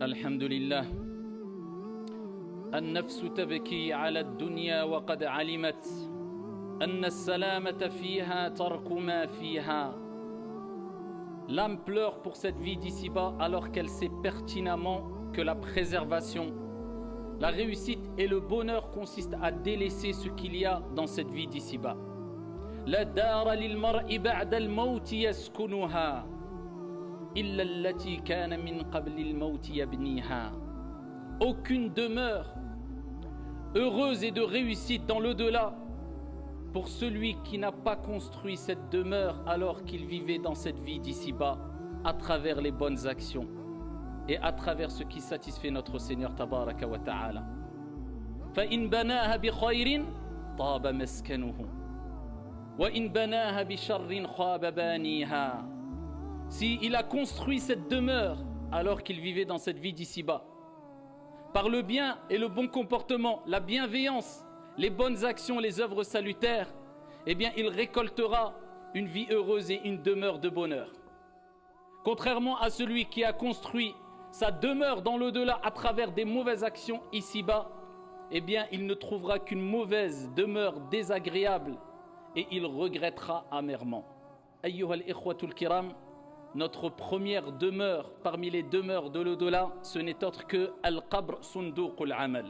الحمد لله. النفس تبكي على الدنيا وقد علمت أن السلامة فيها ترك ما فيها. L'âme pleure pour cette vie d'ici-bas alors qu'elle sait pertinemment que la préservation, la réussite et le bonheur consistent à délaisser ce qu'il y a dans cette vie d'ici-bas. La dara lil mar'i ba'da al-maut yaskunuha illa allati kana min qabli al-maut yabniha. Aucune demeure heureuse et de réussite dans l'au-delà pour celui qui n'a pas construit cette demeure alors qu'il vivait dans cette vie d'ici-bas à travers les bonnes actions et à travers ce qui satisfait notre Seigneur Tabaraka wa Ta'ala. فَإِن بَنَاهَا بِخَيْرٍ طَابَ مَسْكَنُهُ وَإِن بَنَاهَا بِشَرٍ خَابَ بَانِيهَا. Si il a construit cette demeure alors qu'il vivait dans cette vie d'ici-bas, par le bien et le bon comportement, la bienveillance, les bonnes actions, les œuvres salutaires, eh bien il récoltera une vie heureuse et une demeure de bonheur. Contrairement à celui qui a construit sa demeure dans l'au-delà à travers des mauvaises actions ici-bas, eh bien il ne trouvera qu'une mauvaise demeure désagréable et il regrettera amèrement. Ayyuha al-ikhwatul kiram, notre première demeure parmi les demeures de l'au-delà, ce n'est autre que Al-Qabr Sunduqul Amal,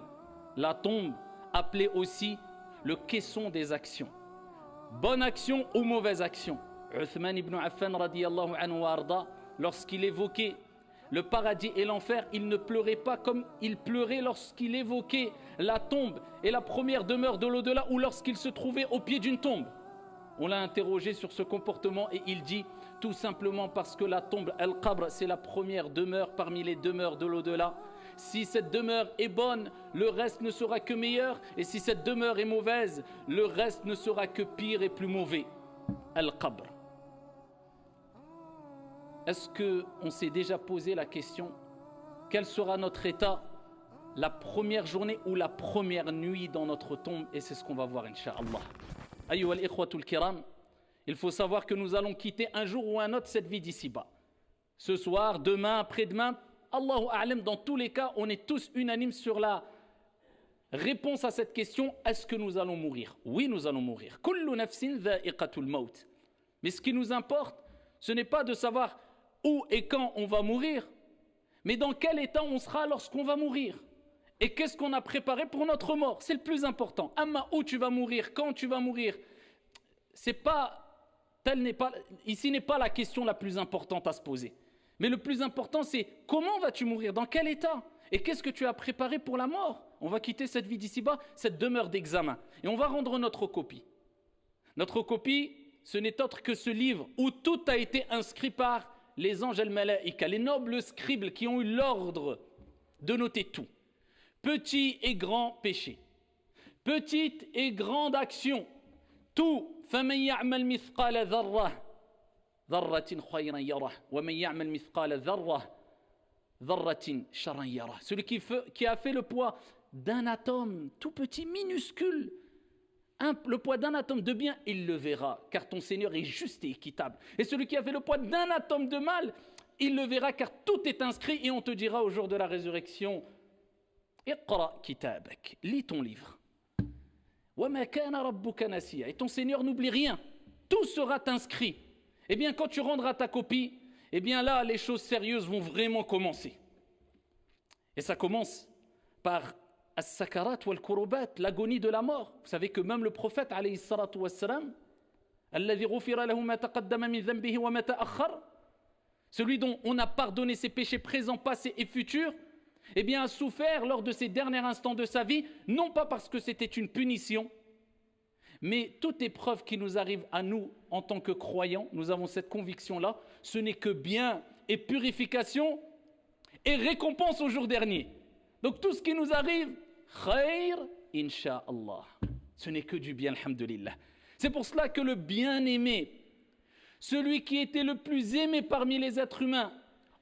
la tombe appelée aussi le caisson des actions. Bonne action ou mauvaise action. Uthman ibn Affan radiyallahu anhu arda, lorsqu'il évoquait le paradis et l'enfer, il ne pleurait pas comme il pleurait lorsqu'il évoquait la tombe et la première demeure de l'au-delà ou lorsqu'il se trouvait au pied d'une tombe. On l'a interrogé sur ce comportement et il dit tout simplement parce que la tombe Al-Qabr, c'est la première demeure parmi les demeures de l'au-delà. Si cette demeure est bonne, le reste ne sera que meilleur. Et si cette demeure est mauvaise, le reste ne sera que pire et plus mauvais. Al-Qabr. Est-ce qu'on s'est déjà posé la question, quel sera notre état la première journée ou la première nuit dans notre tombe? Et c'est ce qu'on va voir, Inch'Allah. Ayyuha al-ikhwatul kiram, il faut savoir que nous allons quitter un jour ou un autre cette vie d'ici-bas. Ce soir, demain, après-demain, Allahu a'lam, dans tous les cas, on est tous unanimes sur la réponse à cette question, est-ce que nous allons mourir? Oui, nous allons mourir. Kullu nafsin dha'iqatul maut. Mais ce qui nous importe, ce n'est pas de savoir où et quand on va mourir, mais dans quel état on sera lorsqu'on va mourir. Et qu'est-ce qu'on a préparé pour notre mort? C'est le plus important. Amma, où tu vas mourir, quand tu vas mourir, ici n'est pas la question la plus importante à se poser. Mais le plus important, c'est comment vas-tu mourir? Dans quel état? Et qu'est-ce que tu as préparé pour la mort? On va quitter cette vie d'ici-bas, cette demeure d'examen. Et on va rendre notre copie. Notre copie, ce n'est autre que ce livre où tout a été inscrit par les anges al-malaïka, les nobles scribes qui ont eu l'ordre de noter tout. Petit et grand péché, petite et grande action, tout. فَمَنْ يَعْمَلْ مِثْقَالَ ذَرَّةٍ ذَرَّةٍ خَيْرًا يَرَهُ وَمَنْ يَعْمَلْ مِثْقَالَ ذَرَّةٍ شَرًّا يَرَهُ. Celui qui a fait le poids d'un atome tout petit, minuscule, le poids d'un atome de bien, il le verra, car ton Seigneur est juste et équitable. Et celui qui a fait le poids d'un atome de mal, il le verra, car tout est inscrit et on te dira au jour de la résurrection, Iqra kitabak, lis ton livre. Et ton Seigneur n'oublie rien, tout sera inscrit. Eh bien quand tu rendras ta copie, eh bien là les choses sérieuses vont vraiment commencer. Et ça commence par as-sakarat wal-kurubat, l'agonie de la mort. Vous savez que même le prophète alayhi salatu wassalam, alladhi ghufira lahu ma taqaddama min dhanbihi wa ma ta'akhkhar, celui dont on a pardonné ses péchés présents, passés et futurs, eh bien, a souffert lors de ces derniers instants de sa vie, non pas parce que c'était une punition, mais toute épreuve qui nous arrive à nous en tant que croyants, nous avons cette conviction-là, ce n'est que bien et purification et récompense au jour dernier. Donc tout ce qui nous arrive, khair, insha'Allah. Ce n'est que du bien, alhamdulillah. C'est pour cela que le bien-aimé, celui qui était le plus aimé parmi les êtres humains,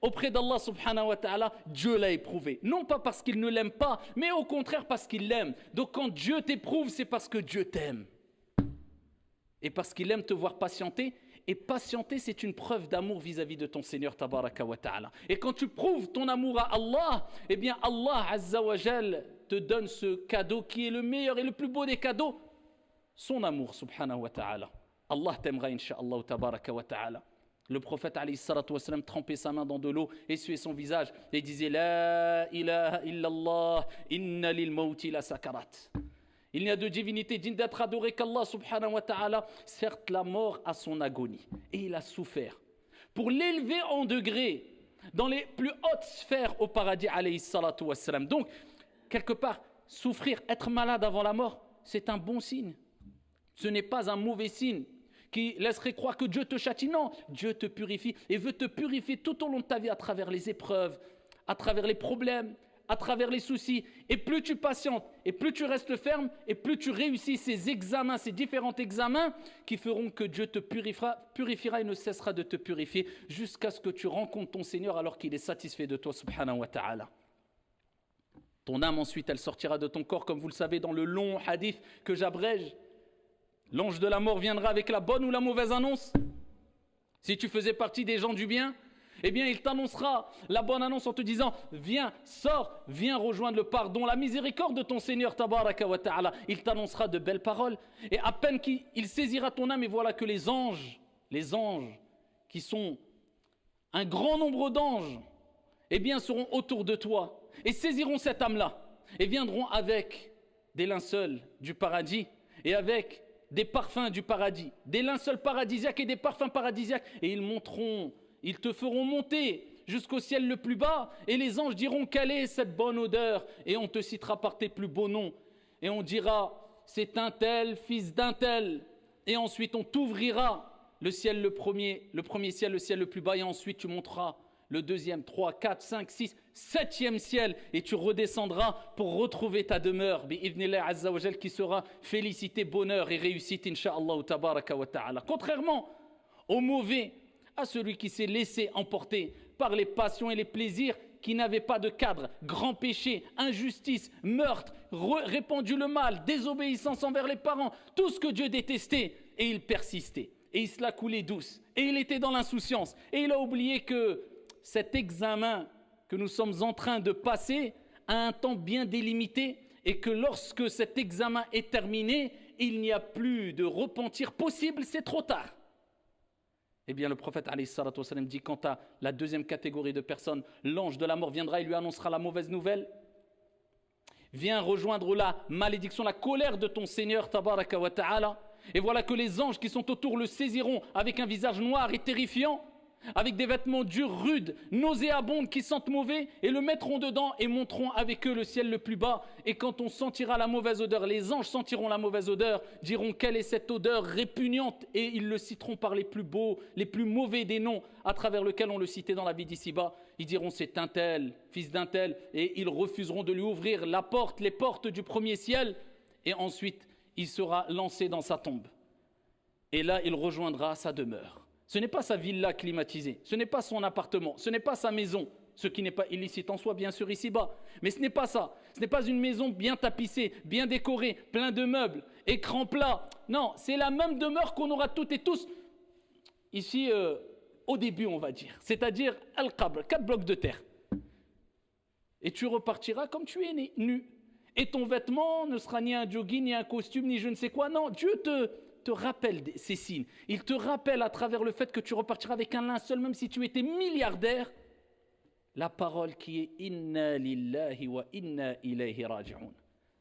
auprès d'Allah subhanahu wa ta'ala, Dieu l'a éprouvé. Non pas parce qu'il ne l'aime pas, mais au contraire parce qu'il l'aime. Donc quand Dieu t'éprouve, c'est parce que Dieu t'aime. Et parce qu'il aime te voir patienter Et patienter, c'est une preuve d'amour vis-à-vis de ton Seigneur Tabaraka wa Ta'ala. Et quand tu prouves ton amour à Allah, eh bien Allah Azza wa Jal te donne ce cadeau qui est le meilleur et le plus beau des cadeaux, son amour Subhanahu wa Ta'ala. Allah t'aimera Inch'Allah Tabaraka wa Ta'ala. Le prophète alayhi salatu wa salam trempait sa main dans de l'eau, essuyait son visage et disait La ilaha illallah, inna lil mawti la sakarat. Il n'y a de divinité digne d'être adorée qu'Allah subhanahu wa ta'ala. Certes, la mort a son agonie et il a souffert. Pour l'élever en degré dans les plus hautes sphères au paradis, alayhi salatu wa salam. Donc, quelque part, souffrir, être malade avant la mort, c'est un bon signe. Ce n'est pas un mauvais signe qui laisserait croire que Dieu te châtie. Non, Dieu te purifie et veut te purifier tout au long de ta vie à travers les épreuves, à travers les problèmes, à travers les soucis. Et plus tu patientes, et plus tu restes ferme, et plus tu réussis ces examens, ces différents examens qui feront que Dieu te purifiera et ne cessera de te purifier jusqu'à ce que tu rencontres ton Seigneur alors qu'il est satisfait de toi, subhanahu wa ta'ala. Ton âme ensuite, elle sortira de ton corps, comme vous le savez dans le long hadith que j'abrège. L'ange de la mort viendra avec la bonne ou la mauvaise annonce. Si tu faisais partie des gens du bien, eh bien il t'annoncera la bonne annonce en te disant viens, sors, viens rejoindre le pardon, la miséricorde de ton Seigneur Tabaraka wa Ta'ala. Il t'annoncera de belles paroles et à peine qu'il saisira ton âme, et voilà que les anges qui sont un grand nombre d'anges, eh bien seront autour de toi et saisiront cette âme-là et viendront avec des linceuls du paradis et avec des parfums du paradis, des linceuls paradisiaques et des parfums paradisiaques, et ils te feront monter jusqu'au ciel le plus bas, et les anges diront quelle est cette bonne odeur, et on te citera par tes plus beaux noms, et on dira c'est un tel, fils d'un tel, et ensuite on t'ouvrira le ciel le premier ciel, le ciel le plus bas, et ensuite tu monteras le deuxième, 3, 4, 5, 6, 7e ciel, et tu redescendras pour retrouver ta demeure, bi'idhnillah azza wa jal, qui sera félicité, bonheur et réussite, incha'Allah tabaraka wa ta'ala. Contrairement au mauvais, à celui qui s'est laissé emporter par les passions et les plaisirs, qui n'avaient pas de cadre, grand péché, injustice, meurtre, répandu le mal, désobéissance envers les parents, tout ce que Dieu détestait, et il persistait, et il se la coulait douce, et il était dans l'insouciance, et il a oublié que cet examen que nous sommes en train de passer a un temps bien délimité, et que lorsque cet examen est terminé, il n'y a plus de repentir possible, c'est trop tard. Eh bien, le prophète alayhi salatu wa salam dit, quant à la deuxième catégorie de personnes, l'ange de la mort viendra et lui annoncera la mauvaise nouvelle. Viens rejoindre la malédiction, la colère de ton Seigneur tabaraka wa ta'ala. Et voilà que les anges qui sont autour le saisiront avec un visage noir et terrifiant, avec des vêtements durs, rudes, nauséabondes qui sentent mauvais, et le mettront dedans et monteront avec eux le ciel le plus bas. Et quand on sentira la mauvaise odeur, les anges sentiront la mauvaise odeur, diront quelle est cette odeur répugnante, et ils le citeront par les plus beaux, les plus mauvais des noms à travers lesquels on le citait dans la vie d'ici-bas. Ils diront c'est un tel, fils d'un tel, et ils refuseront de lui ouvrir les portes du premier ciel, et ensuite il sera lancé dans sa tombe. Et là il rejoindra sa demeure. Ce n'est pas sa villa climatisée, ce n'est pas son appartement, ce n'est pas sa maison, ce qui n'est pas illicite en soi, bien sûr, ici-bas. Mais ce n'est pas ça. Ce n'est pas une maison bien tapissée, bien décorée, plein de meubles, écran plat. Non, c'est la même demeure qu'on aura toutes et tous ici au début, on va dire. C'est-à-dire Al-Qabr, 4 blocs de terre. Et tu repartiras comme tu es né, nu. Et ton vêtement ne sera ni un jogging, ni un costume, ni je ne sais quoi. Non, Dieu te rappelle ces signes. Il te rappelle à travers le fait que tu repartiras avec un linceul, même si tu étais milliardaire, la parole qui est Inna lillahi wa inna ilayhi raji'un.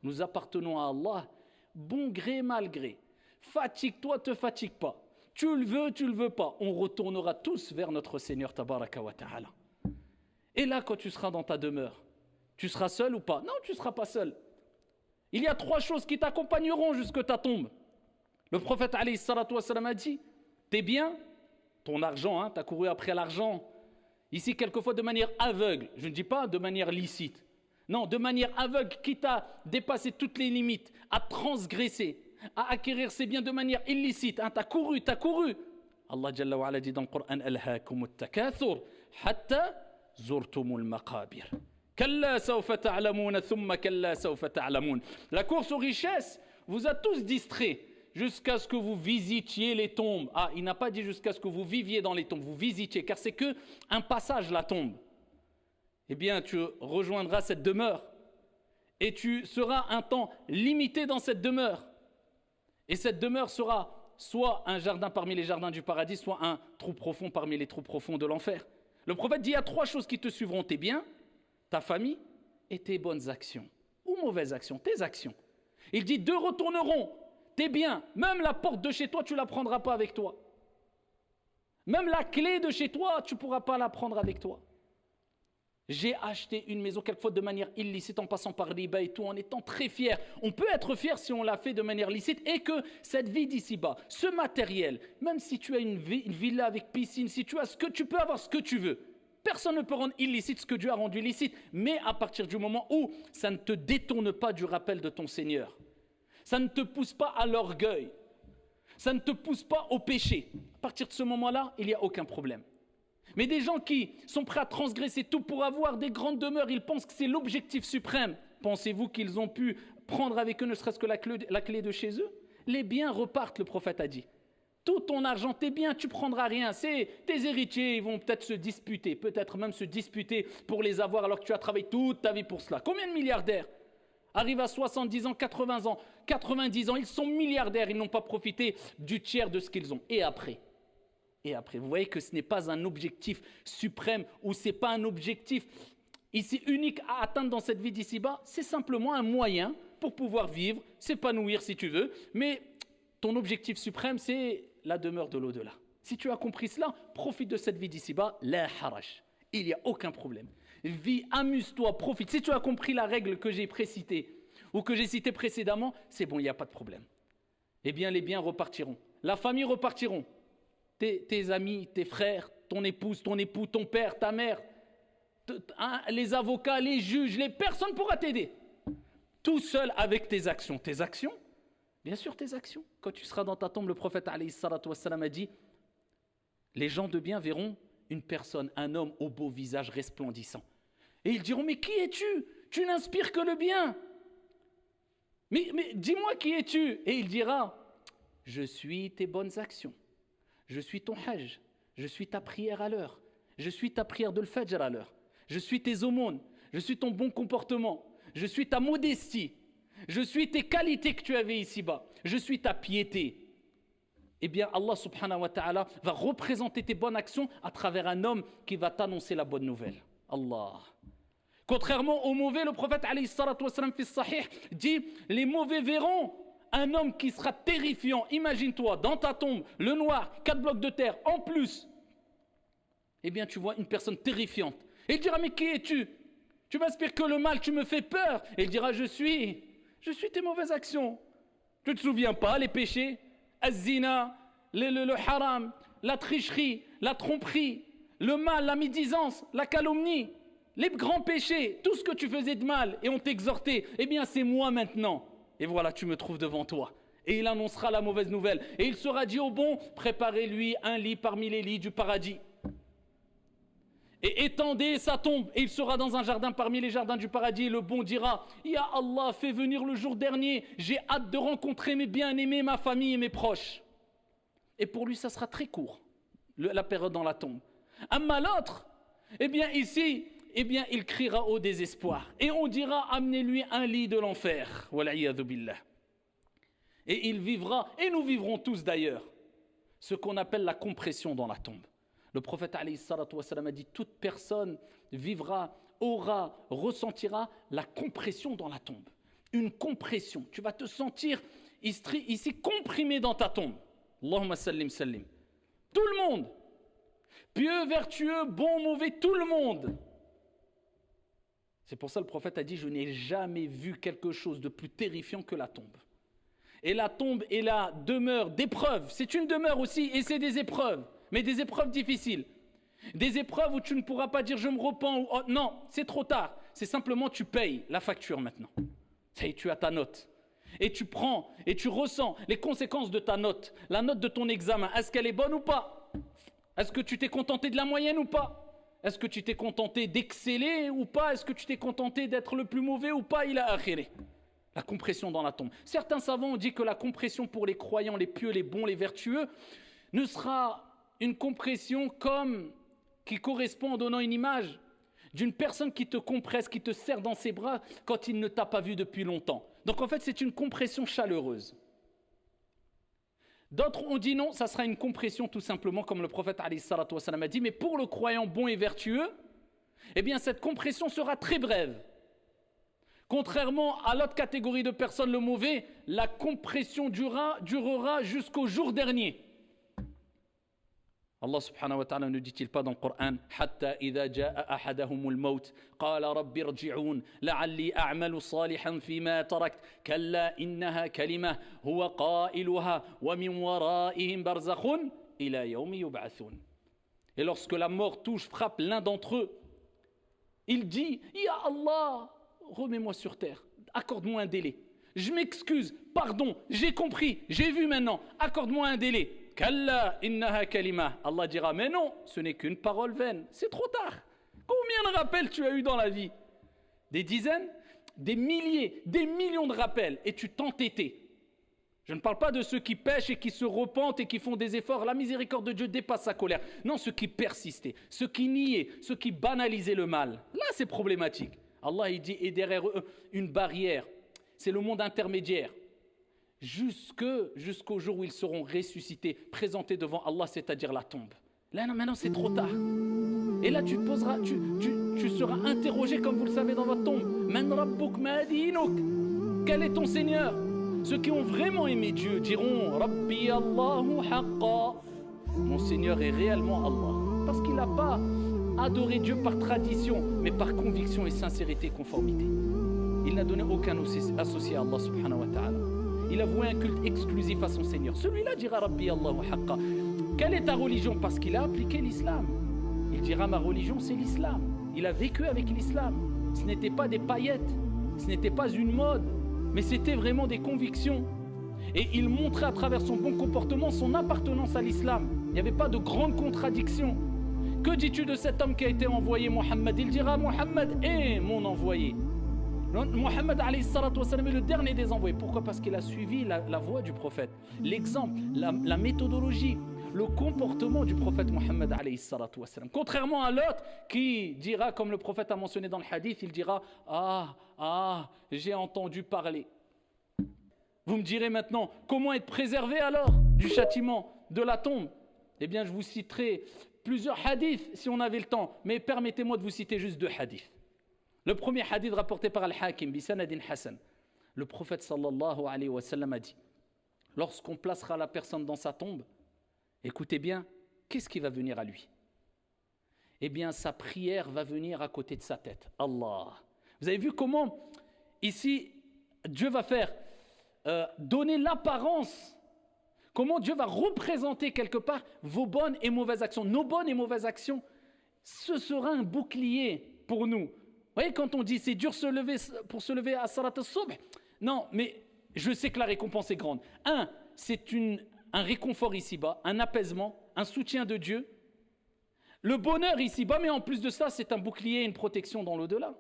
Nous appartenons à Allah, bon gré, mal gré. Fatigue-toi, te fatigue pas. Tu le veux pas. On retournera tous vers notre Seigneur tabaraka wa ta'ala. Et là, quand tu seras dans ta demeure, tu seras seul ou pas? Non, tu ne seras pas seul. Il y a 3 choses qui t'accompagneront jusque ta tombe. Le prophète alayhi salatu wa salam a dit, tes biens, ton argent, tu as couru après l'argent, ici quelquefois de manière aveugle, je ne dis pas de manière licite, non, de manière aveugle, quitte à dépasser toutes les limites, à transgresser, à acquérir ses biens de manière illicite, tu as couru. Allah Jalla wa ala dit dans le Coran, Alhaakumut takathur, hatta zurtumul maqabir. Kalla sawfa ta'lamoun, thumma kalla sawfa ta'lamoun. La course aux richesses vous a tous distraits, jusqu'à ce que vous visitiez les tombes. Ah, il n'a pas dit jusqu'à ce que vous viviez dans les tombes, vous visitiez, car c'est qu'un passage, la tombe. Eh bien, tu rejoindras cette demeure et tu seras un temps limité dans cette demeure. Et cette demeure sera soit un jardin parmi les jardins du paradis, soit un trou profond parmi les trous profonds de l'enfer. Le prophète dit, il y a 3 choses qui te suivront, tes biens, ta famille et tes bonnes actions. Ou mauvaises actions, tes actions. Il dit, 2 retourneront, tes biens, même la porte de chez toi, tu ne la prendras pas avec toi. Même la clé de chez toi, tu ne pourras pas la prendre avec toi. J'ai acheté une maison quelquefois de manière illicite en passant par riba et tout, en étant très fier. On peut être fier si on l'a fait de manière licite et que cette vie d'ici-bas, ce matériel, même si tu as une villa avec piscine, si tu as ce que tu peux avoir ce que tu veux, personne ne peut rendre illicite ce que Dieu a rendu licite, mais à partir du moment où ça ne te détourne pas du rappel de ton Seigneur, ça ne te pousse pas à l'orgueil, ça ne te pousse pas au péché, à partir de ce moment-là, il n'y a aucun problème. Mais des gens qui sont prêts à transgresser tout pour avoir des grandes demeures, ils pensent que c'est l'objectif suprême. Pensez-vous qu'ils ont pu prendre avec eux ne serait-ce que la clé de chez eux? Les biens repartent, le prophète a dit. Tout ton argent, tes biens, tu ne prendras rien. C'est tes héritiers, ils vont peut-être se disputer, peut-être même se disputer pour les avoir alors que tu as travaillé toute ta vie pour cela. Combien de milliardaires arrivent à 70 ans, 80 ans, 90 ans, ils sont milliardaires, ils n'ont pas profité du tiers de ce qu'ils ont. Et après, vous voyez que ce n'est pas un objectif suprême ou ce n'est pas un objectif ici unique à atteindre dans cette vie d'ici-bas, c'est simplement un moyen pour pouvoir vivre, s'épanouir si tu veux, mais ton objectif suprême c'est la demeure de l'au-delà. Si tu as compris cela, profite de cette vie d'ici-bas, la haraj, il n'y a aucun problème. Vis, amuse-toi, profite. Si tu as compris la règle que j'ai précitée ou que j'ai citée précédemment, c'est bon, il n'y a pas de problème. Eh bien les biens repartiront, la famille repartiront. Tes amis, tes frères, ton épouse, ton époux, ton père, ta mère, les avocats, les juges, personne ne pourra t'aider. Tout seul avec tes actions. Tes actions, bien sûr tes actions. Quand tu seras dans ta tombe, le prophète alayhi salatu wassalam a dit, les gens de bien verront une personne, un homme au beau visage resplendissant. Et ils diront, mais qui es-tu? Tu n'inspires que le bien. Mais dis-moi qui es-tu? Et il dira, je suis tes bonnes actions. Je suis ton hajj, je suis ta prière à l'heure, je suis ta prière de l'fajr à l'heure, je suis tes aumônes, je suis ton bon comportement, je suis ta modestie, je suis tes qualités que tu avais ici-bas, je suis ta piété. Eh bien Allah subhanahu wa ta'ala va représenter tes bonnes actions à travers un homme qui va t'annoncer la bonne nouvelle. Allah. Contrairement aux mauvais, le prophète alayhi salatu wassalam fi sahih dit, les mauvais verront un homme qui sera terrifiant, imagine-toi, dans ta tombe, le noir, 4 blocs de terre, en plus. Eh bien, tu vois une personne terrifiante. Et il dira, mais qui es-tu? Tu m'inspires que le mal, tu me fais peur. Et il dira, je suis tes mauvaises actions. Tu ne te souviens pas, les péchés, az-zina, le haram, la tricherie, la tromperie, le mal, la médisance, la calomnie, les grands péchés, tout ce que tu faisais de mal et on t'exhortait, eh bien, c'est moi maintenant. Et voilà, tu me trouves devant toi. Et il annoncera la mauvaise nouvelle. Et il sera dit au bon, préparez-lui un lit parmi les lits du paradis. Et étendez sa tombe. Et il sera dans un jardin parmi les jardins du paradis. Et le bon dira, Ya Allah, fais venir le jour dernier. J'ai hâte de rencontrer mes bien-aimés, ma famille et mes proches. Et pour lui, ça sera très court, la période dans la tombe. Amma l'autre, eh bien ici, il criera au désespoir. Et on dira, amenez-lui un lit de l'enfer. Wal'iyadhu billah. Et il vivra, et nous vivrons tous d'ailleurs, ce qu'on appelle la compression dans la tombe. Le prophète alayhi salatu wassalam a dit, toute personne vivra, ressentira la compression dans la tombe. Une compression. Tu vas te sentir ici comprimé dans ta tombe. Allahumma sallim sallim. Tout le monde. Pieux, vertueux, bon, mauvais, tout le monde. C'est pour ça que le prophète a dit, je n'ai jamais vu quelque chose de plus terrifiant que la tombe. Et la tombe est la demeure d'épreuves. C'est une demeure aussi, et c'est des épreuves, mais des épreuves difficiles. Des épreuves où tu ne pourras pas dire, je me repens. Ou, oh, non, c'est trop tard. C'est simplement, tu payes la facture maintenant. Ça y est, tu as ta note. Et tu prends, et tu ressens les conséquences de ta note. La note de ton examen, est-ce qu'elle est bonne ou pas? Est-ce que tu t'es contenté de la moyenne ou pas? Est-ce que tu t'es contenté d'exceller ou pas? Est-ce que tu t'es contenté d'être le plus mauvais ou pas? Il a akhiré. La compression dans la tombe. Certains savants ont dit que la compression pour les croyants, les pieux, les bons, les vertueux, ne sera une compression comme qui correspond en donnant une image d'une personne qui te compresse, qui te serre dans ses bras quand il ne t'a pas vu depuis longtemps. Donc en fait, c'est une compression chaleureuse. D'autres ont dit non, ça sera une compression tout simplement, comme le prophète alayhi salatu wassalam a dit, mais pour le croyant bon et vertueux, eh bien cette compression sera très brève. Contrairement à l'autre catégorie de personnes, le mauvais, la compression durera jusqu'au jour dernier. Allah subhanahu wa ta'ala ne dit-il pas dans le Coran Hatta idha ja'a ahadahumul maut qala rabbi irji'un la'alli a'malu salihan fima tarakt kalla innaha kalimah huwa qailuha wa min wara'ihim barzakhun ila yawmi yub'athun. Et lorsque la mort frappe l'un d'entre eux, il dit Ya Allah, remets-moi sur terre, accorde-moi un délai. Je m'excuse, pardon, j'ai compris, j'ai vu maintenant, accorde-moi un délai. Kalla innaha kalima. Allah dira, mais non, ce n'est qu'une parole vaine. C'est trop tard. Combien de rappels tu as eu dans la vie? Des dizaines? Des milliers? Des millions de rappels? Et tu t'entêtais. Je ne parle pas de ceux qui pêchent et qui se repentent et qui font des efforts. La miséricorde de Dieu dépasse sa colère. Non, ceux qui persistaient, ceux qui niaient, ceux qui banalisaient le mal. Là, c'est problématique. Allah, il dit, et derrière eux, une barrière. C'est le monde intermédiaire. Jusqu'au jour où ils seront ressuscités, présentés devant Allah, c'est-à-dire la tombe. Là, non, maintenant, c'est trop tard. Et là, tu seras interrogé, comme vous le savez, dans votre tombe. Man rabbuk ma dinuk. Quel est ton Seigneur? Ceux qui ont vraiment aimé Dieu diront Rabbi Allahu haqqa. Mon Seigneur est réellement Allah. Parce qu'il n'a pas adoré Dieu par tradition, mais par conviction et sincérité et conformité. Il n'a donné aucun associé à Allah subhanahu wa ta'ala. Il a voué un culte exclusif à son Seigneur. Celui-là dira Rabbi Allahu haqqa. Quelle est ta religion? Parce qu'il a appliqué l'islam. Il dira ma religion c'est l'islam. Il a vécu avec l'islam. Ce n'était pas des paillettes, ce n'était pas une mode, mais c'était vraiment des convictions. Et il montrait à travers son bon comportement son appartenance à l'islam. Il n'y avait pas de grande contradiction. Que dis-tu de cet homme qui a été envoyé, Mohammed? Il dira Mohammed est mon envoyé. Mohammed alayhi salatu wassalam est le dernier des envoyés. Pourquoi? Parce qu'il a suivi la voie du prophète, l'exemple, la méthodologie, le comportement du prophète Mohammed alayhi salatu wassalam. Contrairement à l'autre qui dira, comme le prophète a mentionné dans le hadith, il dira j'ai entendu parler. Vous me direz maintenant, comment être préservé alors du châtiment, de la tombe? Eh bien, je vous citerai plusieurs hadiths si on avait le temps, mais permettez-moi de vous citer juste 2 hadiths. Le premier hadith rapporté par Al-Hakim, bisanadin Hassan. Le prophète sallallahu alayhi wa sallam a dit, lorsqu'on placera la personne dans sa tombe, écoutez bien, qu'est-ce qui va venir à lui? Eh bien, sa prière va venir à côté de sa tête. Allah. Vous avez vu comment, ici, Dieu va faire donner l'apparence, comment Dieu va représenter quelque part vos bonnes et mauvaises actions. Nos bonnes et mauvaises actions, ce sera un bouclier pour nous. Vous voyez, quand on dit c'est dur pour se lever à Salat al-Subh, non, mais je sais que la récompense est grande. C'est un réconfort ici-bas, un apaisement, un soutien de Dieu. Le bonheur ici-bas, mais en plus de ça, c'est un bouclier et une protection dans l'au-delà.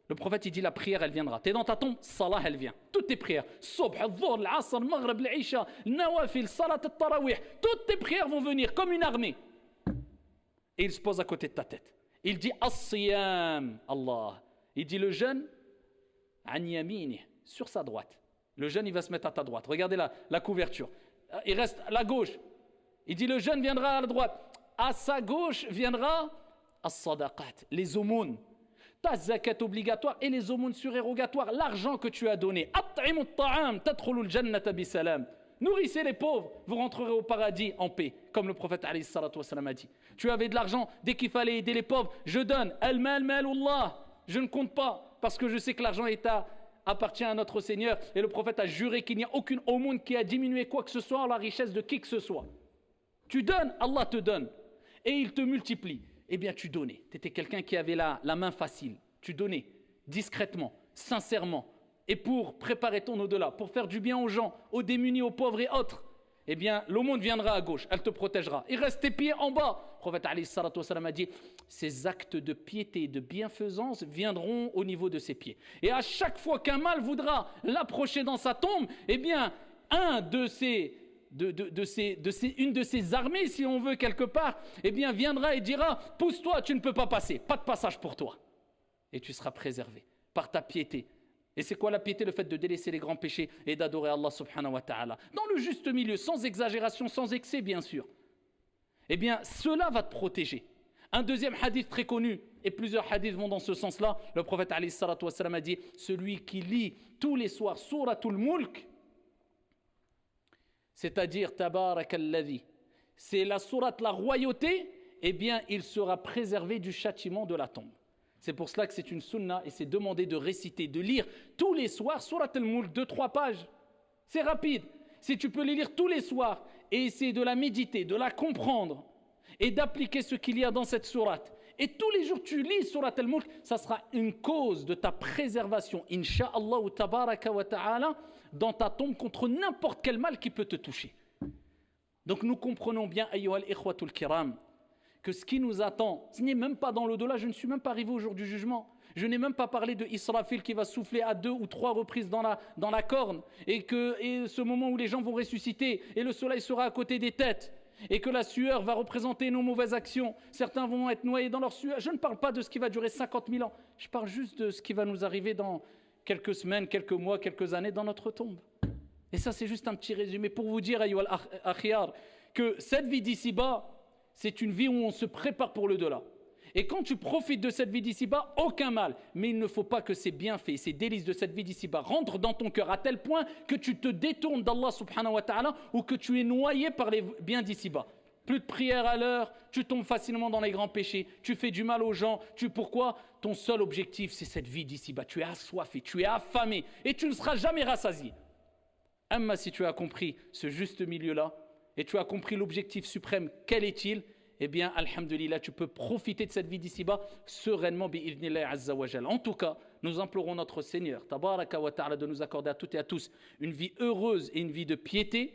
Le prophète, il dit la prière, elle viendra. Tu es dans ta tombe, salah, elle vient. Toutes tes prières, Subh, al-Dhuhr, al-Asr, al-Maghrib, al-Isha, al-Nawafil, Salat al-Tarawih, toutes tes prières vont venir comme une armée. Et il se pose à côté de ta tête. Il dit as-siyam, Allah. Il dit le jeûne, an yamini, sur sa droite. Le jeûne, il va se mettre à ta droite. Regardez la couverture. Il reste à la gauche. Il dit le jeûne viendra à la droite. À sa gauche viendra as-sadaqat, les aumônes. Ta zakat obligatoire et les aumônes surérogatoires, l'argent que tu as donné. At'imu at-ta'am, tadkhulul jannata bisalam. Nourrissez les pauvres, vous rentrerez au paradis en paix, comme le prophète alayhi salatu wassalam a dit. Tu avais de l'argent, dès qu'il fallait aider les pauvres, je donne. Al-mal malullah. Je ne compte pas, parce que je sais que l'argent appartient à notre Seigneur. Et le prophète a juré qu'il n'y a aucune aumône qui a diminué quoi que ce soit en la richesse de qui que ce soit. Tu donnes, Allah te donne. Et il te multiplie. Eh bien, tu donnais. Tu étais quelqu'un qui avait la main facile. Tu donnais discrètement, sincèrement. Et pour préparer ton au-delà, pour faire du bien aux gens, aux démunis, aux pauvres et autres. eh bien l'aumône viendra à gauche, elle te protégera. Il reste tes pieds en bas. Le prophète alayhi salatu wassalam a dit, ces actes de piété, de bienfaisance viendront au niveau de ses pieds. Et à chaque fois qu'un mal voudra l'approcher dans sa tombe, eh bien une de ces armées, si on veut quelque part, eh bien viendra et dira, pousse-toi, tu ne peux pas passer, pas de passage pour toi. Et tu seras préservé par ta piété. Et c'est quoi la piété? Le fait de délaisser les grands péchés et d'adorer Allah subhanahu wa ta'ala. Dans le juste milieu, sans exagération, sans excès bien sûr. Eh bien, cela va te protéger. Un deuxième hadith très connu, et plusieurs hadiths vont dans ce sens-là, le prophète alayhi salatu wassalam a dit, celui qui lit tous les soirs Suratul Mulk, c'est-à-dire Tabarakalladhi, c'est la sourate la royauté, eh bien, il sera préservé du châtiment de la tombe. C'est pour cela que c'est une sunna et c'est demandé de réciter, de lire tous les soirs Surat al-Mulk, 2-3 pages. C'est rapide. Si tu peux les lire tous les soirs et essayer de la méditer, de la comprendre et d'appliquer ce qu'il y a dans cette sourate. Et tous les jours tu lis Surat al-Mulk, ça sera une cause de ta préservation, insha'Allah wa tabaraka wa ta'ala, dans ta tombe contre n'importe quel mal qui peut te toucher. Donc nous comprenons bien, ayyuhal ikhwatul kiram, que ce qui nous attend, ce n'est même pas dans l'au-delà. Je ne suis même pas arrivé au jour du jugement. Je n'ai même pas parlé de Israfil qui va souffler à 2 ou 3 reprises dans la corne et ce moment où les gens vont ressusciter et le soleil sera à côté des têtes et que la sueur va représenter nos mauvaises actions. Certains vont être noyés dans leur sueur. Je ne parle pas de ce qui va durer 50 000 ans. Je parle juste de ce qui va nous arriver dans quelques semaines, quelques mois, quelques années dans notre tombe. Et ça, c'est juste un petit résumé pour vous dire, ayyuhal akhiyar, que cette vie d'ici-bas, c'est une vie où on se prépare pour le delà. Et quand tu profites de cette vie d'ici-bas, aucun mal. Mais il ne faut pas que ces bienfaits, ces délices de cette vie d'ici-bas rentrent dans ton cœur à tel point que tu te détournes d'Allah subhanahu wa ta'ala ou que tu es noyé par les biens d'ici-bas. Plus de prière à l'heure, tu tombes facilement dans les grands péchés, tu fais du mal aux gens. Pourquoi? Ton seul objectif, c'est cette vie d'ici-bas. Tu es assoiffé, tu es affamé et tu ne seras jamais rassasié. Amma, si tu as compris ce juste milieu-là, et tu as compris l'objectif suprême, quel est-il? Eh bien, alhamdulillah, tu peux profiter de cette vie d'ici-bas sereinement, bi'idhnillah azza wa jal. En tout cas, nous implorons notre Seigneur, tabaraka wa ta'ala, de nous accorder à toutes et à tous une vie heureuse et une vie de piété,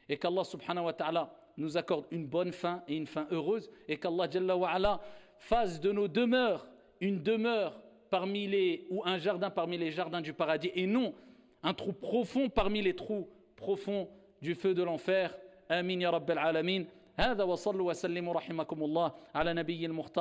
et qu'Allah subhanahu wa ta'ala nous accorde une bonne fin et une fin heureuse, et qu'Allah jalla wa ala fasse de nos demeures une demeure ou un jardin parmi les jardins du paradis, et non un trou profond parmi les trous profonds du feu de l'enfer. آمين يا رب العالمين. هذا وصلوا وسلموا رحمكم الله على نبي المختار.